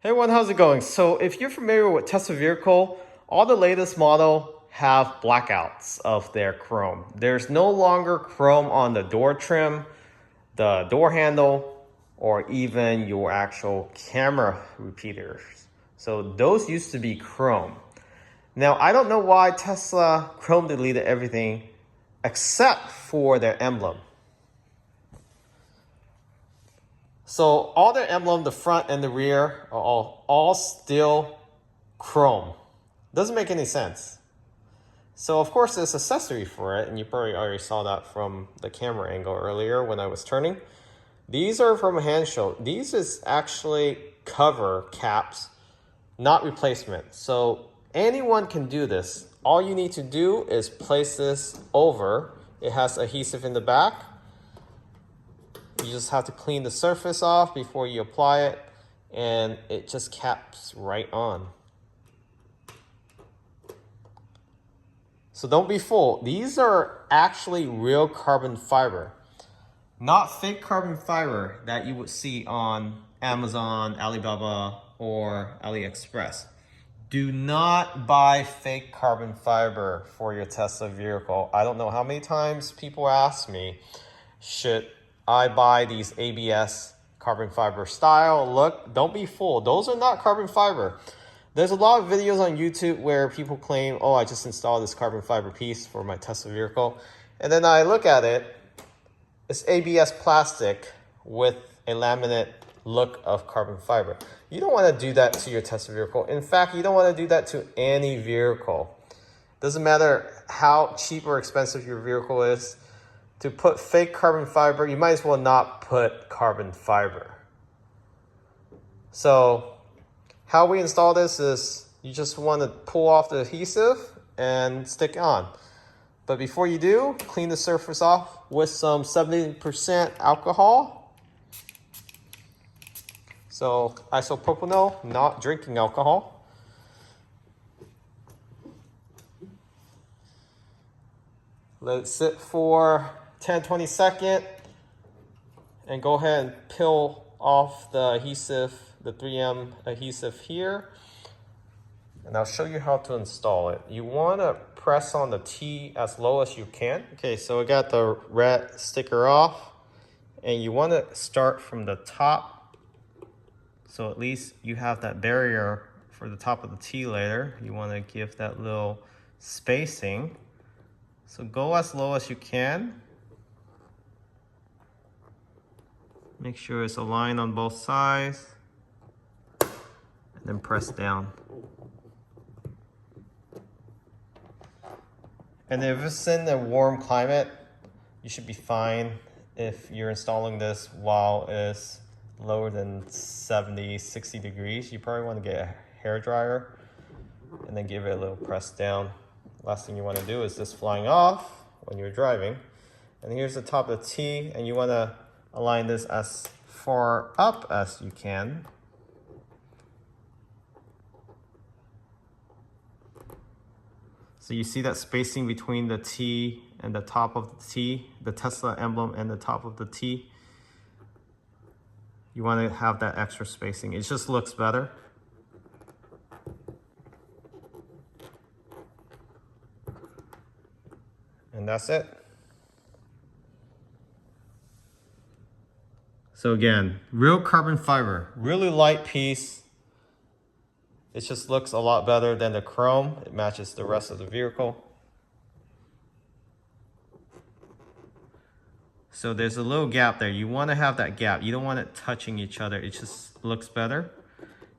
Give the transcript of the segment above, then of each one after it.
Hey everyone, how's it going? So if you're familiar with Tesla vehicle, all the latest model have blackouts of their chrome. There's no longer chrome on the door trim, the door handle, or even your actual camera repeaters. So those used to be chrome. Now, I don't know why Tesla chrome deleted everything except for their emblem. So all their emblem, the front and the rear, are all still chrome. Doesn't make any sense. So of course there's accessory for it, and you probably already saw that from the camera angle earlier when I was turning. These are from Hansshow. These is actually cover caps, not replacement. So anyone can do this. All you need to do is place this over. It has adhesive in the back. You just have to clean the surface off before you apply it, and it just caps right on. So don't be fooled. These are actually real carbon fiber, not fake carbon fiber that you would see on Amazon, Alibaba, or AliExpress. Do not buy fake carbon fiber for your Tesla vehicle. I don't know how many times people ask me, should I buy these ABS carbon fiber style? Look, don't be fooled. Those are not carbon fiber. There's a lot of videos on YouTube where people claim, oh, I just installed this carbon fiber piece for my Tesla vehicle. And then I look at it, it's ABS plastic with a laminate look of carbon fiber. You don't want to do that to your Tesla vehicle. In fact, you don't want to do that to any vehicle. Doesn't matter how cheap or expensive your vehicle is. To put fake carbon fiber, you might as well not put carbon fiber. So how we install this is you just want to pull off the adhesive and stick it on. But before you do, clean the surface off with some 70% alcohol. So isopropyl, not drinking alcohol. Let it sit for 10-20 seconds, and go ahead and peel off the adhesive, the 3M adhesive here. And I'll show you how to install it. You want to press on the T as low as you can. Okay, so I got the red sticker off, and you want to start from the top, so at least you have that barrier for the top of the T later. You want to give that little spacing. So go as low as you can. Make sure it's aligned on both sides, and then press down. And if it's in a warm climate, you should be fine. If you're installing this while it's lower than 70, 60 degrees, you probably want to get a hair dryer and then give it a little press down. Last thing you want to do is this flying off when you're driving. And here's the top of the T, and you want to align this as far up as you can. So you see that spacing between the T and the top of the T, the Tesla emblem and the top of the T. You want to have that extra spacing. It just looks better. And that's it. So again, real carbon fiber, really light piece. It just looks a lot better than the chrome. It matches the rest of the vehicle. So there's a little gap there. You want to have that gap. You don't want it touching each other. It just looks better.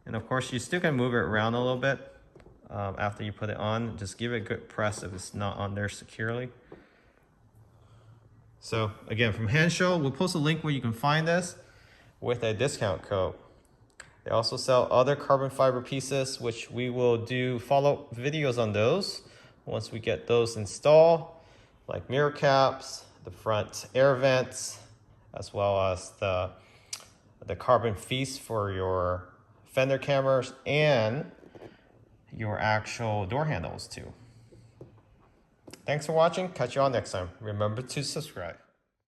And of course, you still can move it around a little bit after you put it on. Just give it a good press if it's not on there securely. So again, from Hansshow, we'll post a link where you can find this with a discount code. They also sell other carbon fiber pieces, which we will do follow-up videos on those once we get those installed, like mirror caps, the front air vents, as well as the carbon feast for your fender cameras and your actual door handles too. Thanks for watching. Catch you all next time. Remember to subscribe.